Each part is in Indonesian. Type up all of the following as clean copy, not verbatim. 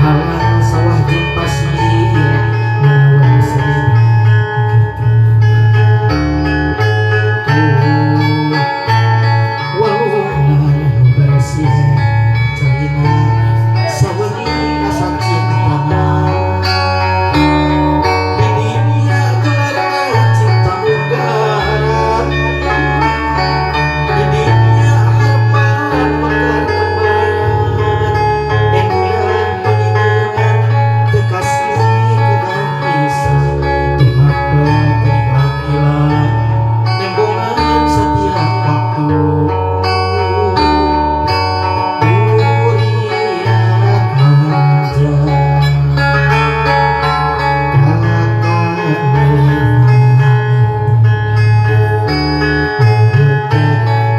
halang sawah jeung pasir lawan sering tuh walungan nu bersih jalina sawengi asa cintana di dunia gelarna cinta munggaran di dunia harman mekar teman enggan peningan kekasih kedang pisah tempat terhilang hilang nembongan setiap waktu durian aja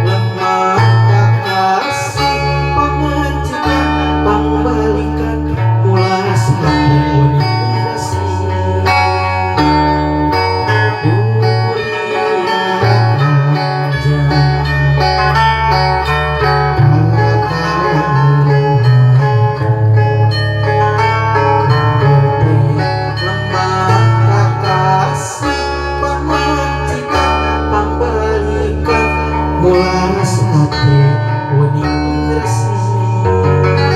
lemah kasih pengajian pangbalikan mulas hati unikasi durian aja lemah kasih pengajian pangbalikan mulas hati unik bersih